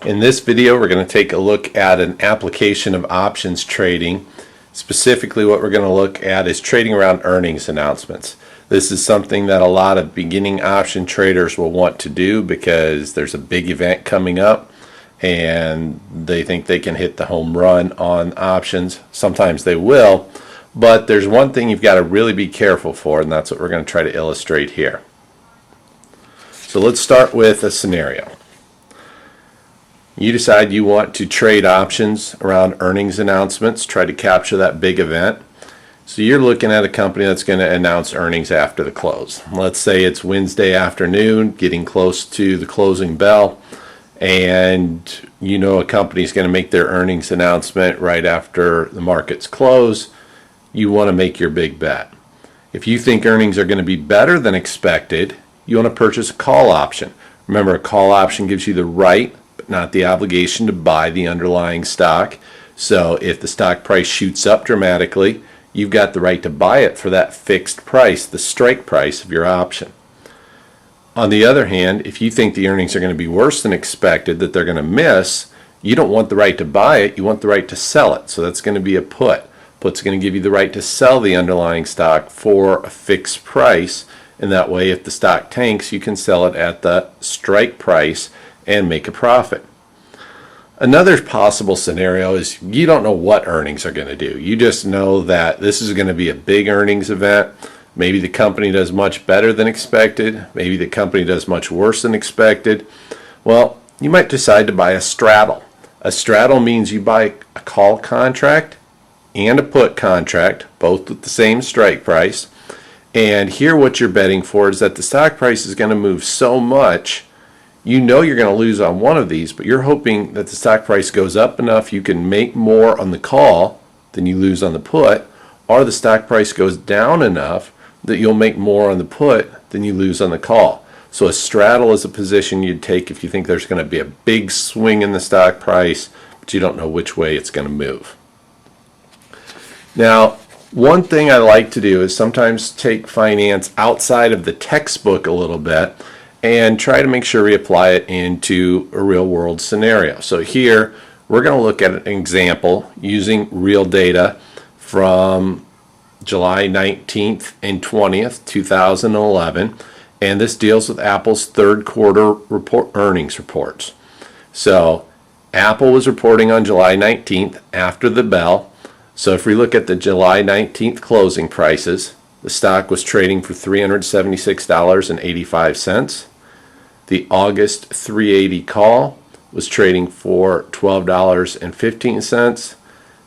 In this video, we're going to take a look at an application of options trading. Specifically, what we're going to look at is trading around earnings announcements. This is something that a lot of beginning option traders will want to do because there's a big event coming up and they think they can hit the home run on options. Sometimes they will, but there's one thing you've got to really be careful for, and that's what we're going to try to illustrate here. So let's start with a scenario. You decide you want to trade options around earnings announcements, try to capture that big event. So you're looking at a company that's going to announce earnings after the close. Let's say it's Wednesday afternoon, getting close to the closing bell, and you know a company's going to make their earnings announcement right after the markets close. You want to make your big bet. If you think earnings are going to be better than expected, you want to purchase a call option. Remember, a call option gives you the right but not the obligation to buy the underlying stock. So if the stock price shoots up dramatically, you've got the right to buy it for that fixed price, the strike price of your option. On the other hand, if you think the earnings are going to be worse than expected, that they're going to miss, you don't want the right to buy it, you want the right to sell it. So that's going to be a put. Put's going to give you the right to sell the underlying stock for a fixed price, and that way if the stock tanks, you can sell it at the strike price and make a profit. Another possible scenario is you don't know what earnings are going to do. You just know that this is going to be a big earnings event. Maybe the company does much better than expected. Maybe the company does much worse than expected. Well, you might decide to buy a straddle. A straddle means you buy a call contract and a put contract, both with the same strike price. And here what you're betting for is that the stock price is going to move so much, you know you're going to lose on one of these, but you're hoping that the stock price goes up enough you can make more on the call than you lose on the put, or the stock price goes down enough that you'll make more on the put than you lose on the call. So a straddle is a position you'd take if you think there's going to be a big swing in the stock price, but you don't know which way it's going to move. Now, one thing I like to do is sometimes take finance outside of the textbook a little bit and try to make sure we apply it into a real world scenario. So here we're going to look at an example using real data from July 19th and 20th, 2011, and this deals with Apple's third quarter earnings reports. So Apple was reporting on July 19th after the bell. So if we look at the July 19th closing prices, the stock was trading for $376.85. The August 380 call was trading for $12.15.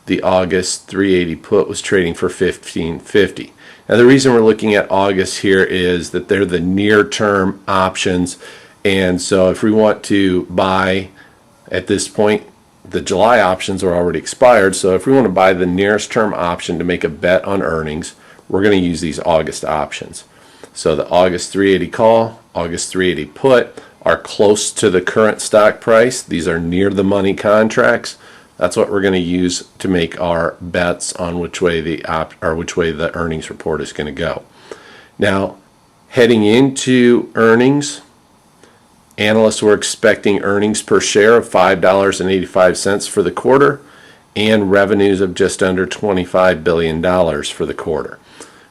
The August 380 put was trading for $15.50. Now the reason we're looking at August here is that they're the near-term options, and so if we want to buy at this point, the July options are already expired, so if we want to buy the nearest term option to make a bet on earnings, we're going to use these August options. So the August 380 call, August 380 put are close to the current stock price. These are near the money contracts. That's what we're going to use to make our bets on which way the earnings report is going to go. Now, heading into earnings, analysts were expecting earnings per share of $5.85 for the quarter and revenues of just under $25 billion for the quarter.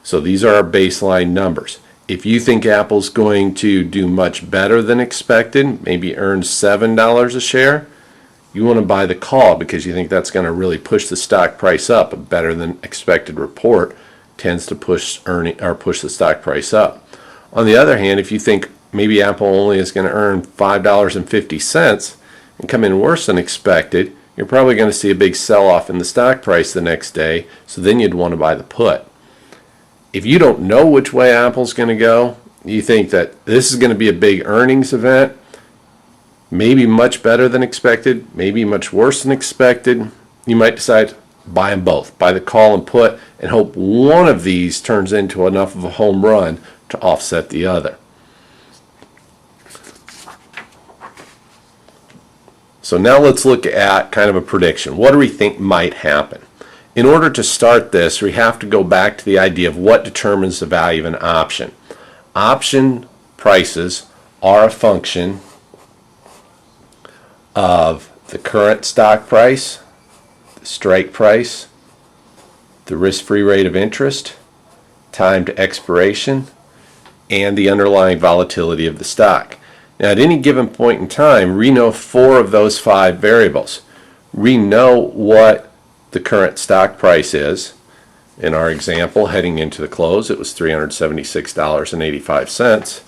So these are our baseline numbers. If you think Apple's going to do much better than expected, maybe earn $7 a share, you want to buy the call because you think that's going to really push the stock price up. A better than expected report tends to push the stock price up. On the other hand, if you think maybe Apple only is going to earn $5.50 and come in worse than expected, you're probably going to see a big sell-off in the stock price the next day, so then you'd want to buy the put. If you don't know which way Apple's going to go, you think that this is going to be a big earnings event, maybe much better than expected, maybe much worse than expected, you might decide buy them both, buy the call and put, and hope one of these turns into enough of a home run to offset the other. So now let's look at kind of a prediction. What do we think might happen? In order to start this, we have to go back to the idea of what determines the value of an option. Option prices are a function of the current stock price, the strike price, the risk-free rate of interest, time to expiration, and the underlying volatility of the stock. Now, at any given point in time, we know 4 of those 5 variables. We know what the current stock price is. In our example, heading into the close, it was $376.85.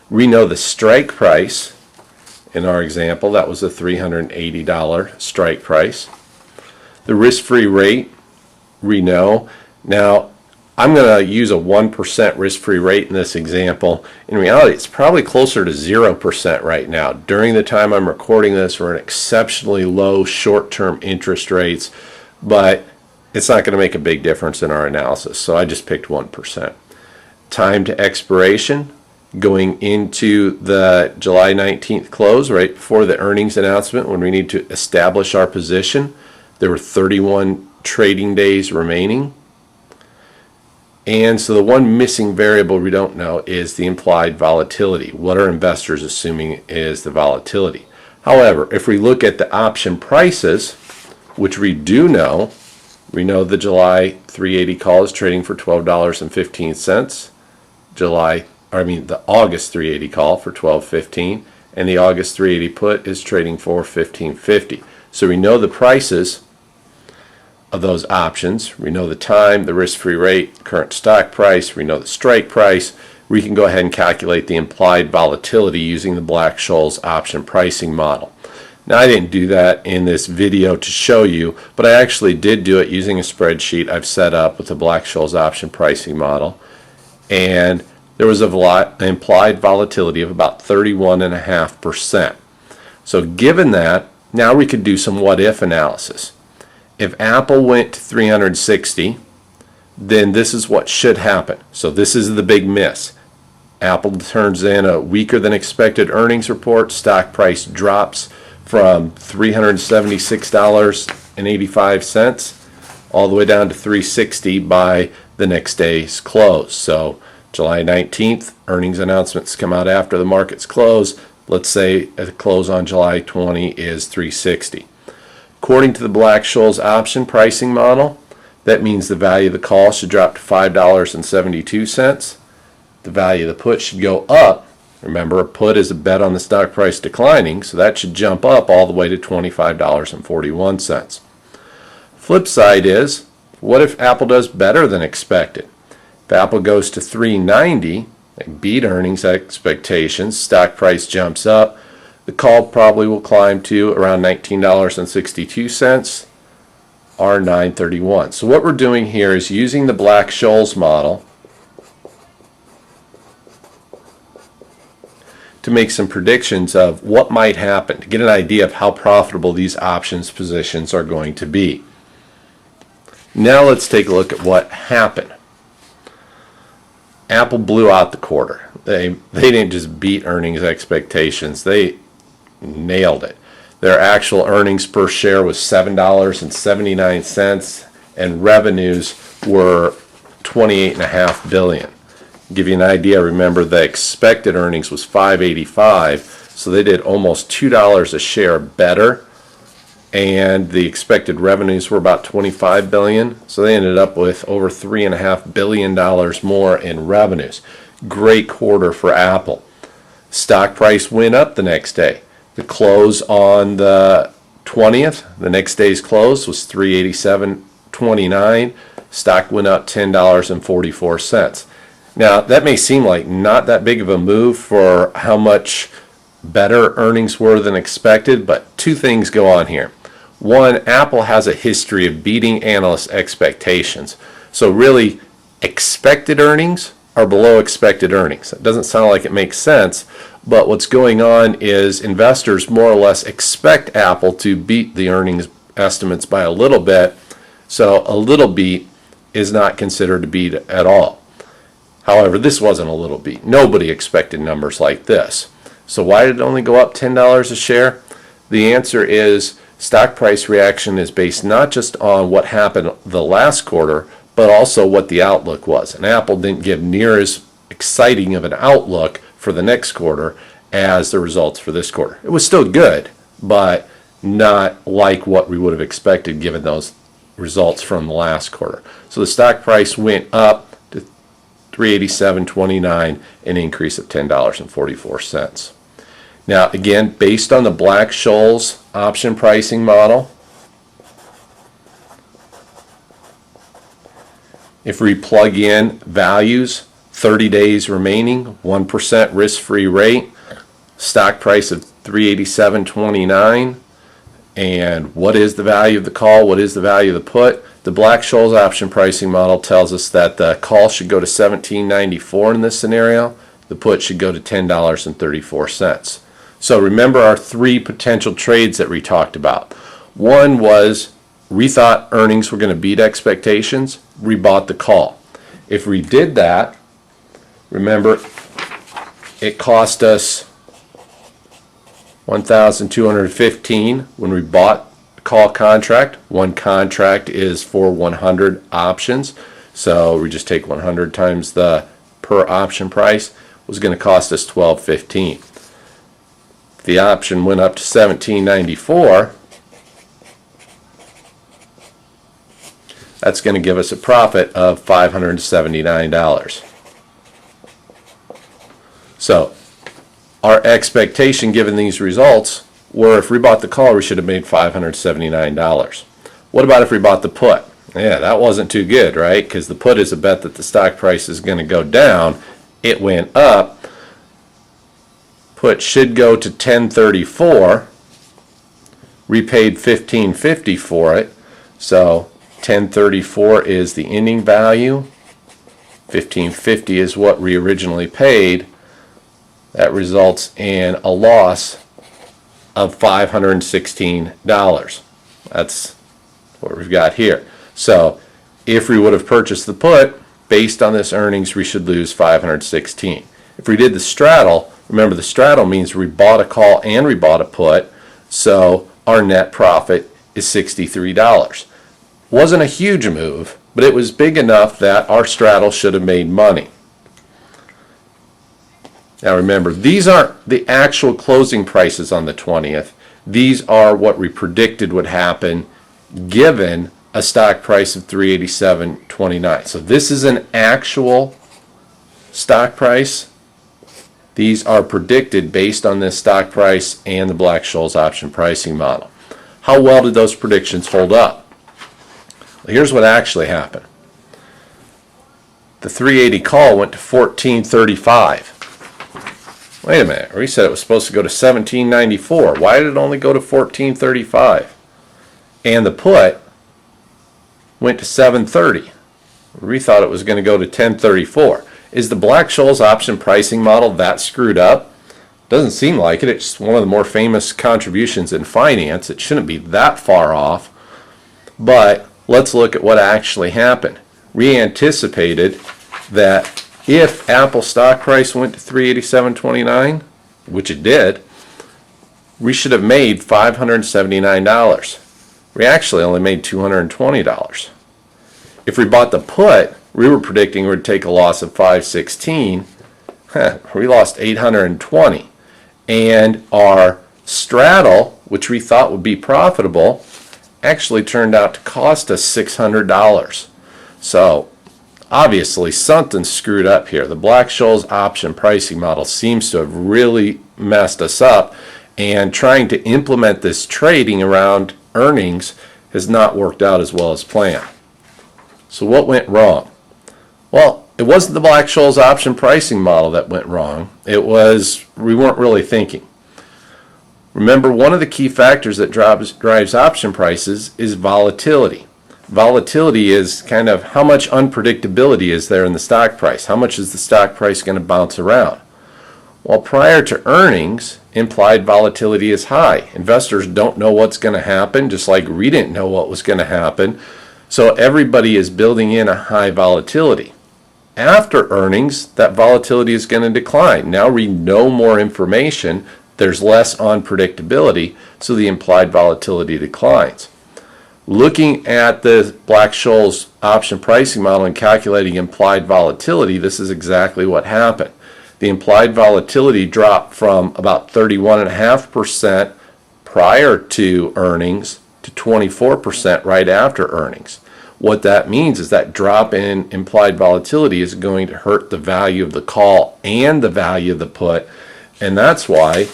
We know the strike price. In our example, that was a $380 strike price. The risk-free rate, we know. Now, I'm going to use a 1% risk-free rate in this example. In reality, it's probably closer to 0% right now. During the time I'm recording this, we're at exceptionally low short-term interest rates, but it's not going to make a big difference in our analysis, so I just picked 1%. Time to expiration, going into the July 19th close, right before the earnings announcement, when we need to establish our position, there were 31 trading days remaining. And so the one missing variable we don't know is the implied volatility. What are investors assuming is the volatility? However, if we look at the option prices, which we do know, we know the July 380 call is trading for $12.15. The August 380 call for $12.15, and the August 380 put is trading for $15.50. So we know the prices of those options. We know the time, the risk-free rate, current stock price. We know the strike price. We can go ahead and calculate the implied volatility using the Black-Scholes option pricing model. Now, I didn't do that in this video to show you, but I actually did do it using a spreadsheet I've set up with the Black-Scholes option pricing model. And there was an implied volatility of about 31.5%. So given that, now we could do some what-if analysis. If Apple went to 360, then this is what should happen. So this is the big miss. Apple turns in a weaker than expected earnings report. Stock price drops from $376.85 all the way down to $360 by the next day's close. So July 19th, earnings announcements come out after the market's close. Let's say at the close on July 20 is $360. According to the Black-Scholes option pricing model, that means the value of the call should drop to $5.72. The value of the put should go up. Remember, a put is a bet on the stock price declining, so that should jump up all the way to $25.41. Flip side is, what if Apple does better than expected? If Apple goes to 390, they beat earnings expectations, stock price jumps up, the call probably will climb to around $19.62 or $9.31. So what we're doing here is using the Black-Scholes model to make some predictions of what might happen, to get an idea of how profitable these options positions are going to be. Now let's take a look at what happened. Apple blew out the quarter. They didn't just beat earnings expectations. They nailed it. Their actual earnings per share was $7.79, and revenues were $28.5 billion. To give you an idea, remember the expected earnings was $5.85, so they did almost $2 a share better, and the expected revenues were about $25 billion, so they ended up with over $3.5 billion more in revenues. Great quarter for Apple. Stock price went up the next day. The close on the 20th, the next day's close, was $387.29. Stock went up $10.44. Now, that may seem like not that big of a move for how much better earnings were than expected, but two things go on here. One, Apple has a history of beating analyst expectations. So really, expected earnings are below expected earnings. It doesn't sound like it makes sense, but what's going on is investors more or less expect Apple to beat the earnings estimates by a little bit, so a little beat is not considered a beat at all. However, this wasn't a little beat. Nobody expected numbers like this. So why did it only go up $10 a share? The answer is stock price reaction is based not just on what happened the last quarter, but also what the outlook was. And Apple didn't give near as exciting of an outlook for the next quarter as the results for this quarter. It was still good, but not like what we would have expected given those results from the last quarter. So the stock price went up to $387.29, an increase of $10.44. Now again, based on the Black-Scholes option pricing model, if we plug in values, 30 days remaining, 1% risk-free rate, stock price of $387.29, and what is the value of the call, what is the value of the put? The Black-Scholes option pricing model tells us that the call should go to $17.94 in this scenario, the put should go to $10.34. So remember our three potential trades that we talked about. One was we thought earnings were going to beat expectations, we bought the call. If we did that, remember it cost us $1,215 when we bought the call contract. One contract is for 100 options, so we just take 100 times the per option price, was going to cost us $12.15. If the option went up to $17.94, that's going to give us a profit of $579. So our expectation given these results were if we bought the call, we should have made $579. What about if we bought the put? Yeah, that wasn't too good, right? Because the put is a bet that the stock price is going to go down. It went up. Put should go to $10.34. We paid $15.50 for it. So $10.34 is the ending value. $15.50 is what we originally paid. That results in a loss of $516. That's what we've got here. So if we would have purchased the put, based on this earnings, we should lose $516. If we did the straddle, remember the straddle means we bought a call and we bought a put, so our net profit is $63. Wasn't a huge move, but it was big enough that our straddle should have made money. Now remember, these aren't the actual closing prices on the 20th. These are what we predicted would happen given a stock price of $387.29. So this is an actual stock price. These are predicted based on this stock price and the Black-Scholes option pricing model. How well did those predictions hold up? Well, here's what actually happened. The 380 call went to $14.35. Wait a minute, we said it was supposed to go to $17.94. Why did it only go to $14.35? And the put went to $7.30. We thought it was going to go to $10.34. Is the Black-Scholes option pricing model that screwed up? Doesn't seem like it. It's one of the more famous contributions in finance. It shouldn't be that far off. But let's look at what actually happened. We anticipated that if Apple stock price went to $387.29, which it did, we should have made $579. We actually only made $220. If we bought the put, we were predicting we'd take a loss of $516. We lost $820. And our straddle, which we thought would be profitable, actually turned out to cost us $600. So obviously something screwed up here. The Black-Scholes option pricing model seems to have really messed us up, and trying to implement this trading around earnings has not worked out as well as planned. So what went wrong? Well, it wasn't the Black-Scholes option pricing model that went wrong. It was we weren't really thinking. Remember, one of the key factors that drives option prices is volatility. Volatility is kind of how much unpredictability is there in the stock price. How much is the stock price going to bounce around? Well, prior to earnings, implied volatility is high. Investors don't know what's going to happen, just like we didn't know what was going to happen. So everybody is building in a high volatility. After earnings, that volatility is going to decline. Now we know more information. There's less unpredictability, so the implied volatility declines. Looking at the Black-Scholes option pricing model and calculating implied volatility, this is exactly what happened. The implied volatility dropped from about 31.5% prior to earnings to 24% right after earnings. What that means is that drop in implied volatility is going to hurt the value of the call and the value of the put, and that's why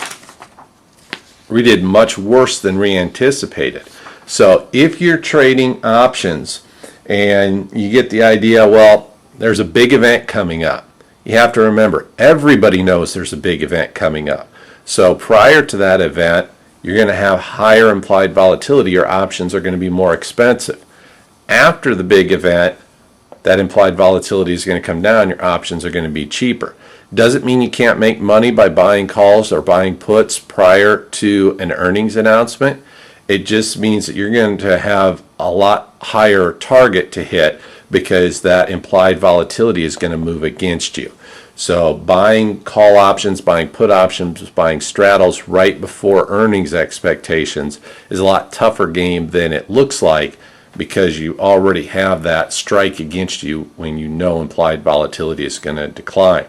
we did much worse than we anticipated. So if you're trading options and you get the idea, well, there's a big event coming up, you have to remember, everybody knows there's a big event coming up. So prior to that event, you're going to have higher implied volatility. Your options are going to be more expensive. After the big event, that implied volatility is going to come down. Your options are going to be cheaper. Doesn't mean you can't make money by buying calls or buying puts prior to an earnings announcement. It just means that you're going to have a lot higher target to hit because that implied volatility is going to move against you. So buying call options, buying put options, buying straddles right before earnings expectations is a lot tougher game than it looks like, because you already have that strike against you when you know implied volatility is going to decline.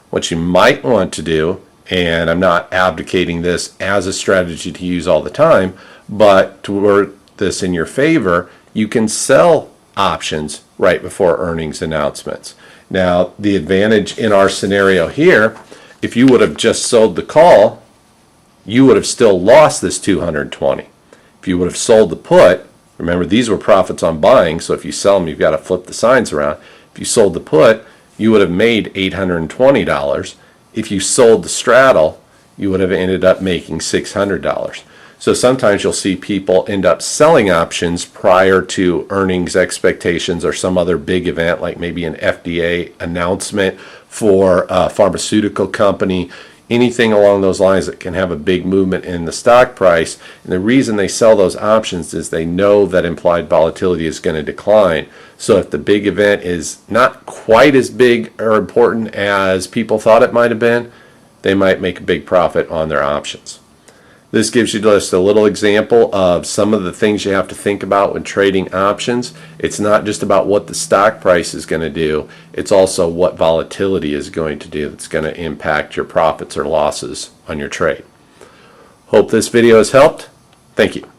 What you might want to do, and I'm not advocating this as a strategy to use all the time, but to work this in your favor, you can sell options right before earnings announcements. Now, the advantage in our scenario here, if you would have just sold the call, you would have still lost this 220. If you would have sold the put, remember, these were profits on buying, so if you sell them, you've got to flip the signs around. If you sold the put, you would have made $820. If you sold the straddle, you would have ended up making $600. So sometimes you'll see people end up selling options prior to earnings expectations or some other big event, like maybe an FDA announcement for a pharmaceutical company, anything along those lines that can have a big movement in the stock price. And the reason they sell those options is they know that implied volatility is going to decline. So if the big event is not quite as big or important as people thought it might have been, they might make a big profit on their options. This gives you just a little example of some of the things you have to think about when trading options. It's not just about what the stock price is going to do, it's also what volatility is going to do that's going to impact your profits or losses on your trade. Hope this video has helped. Thank you.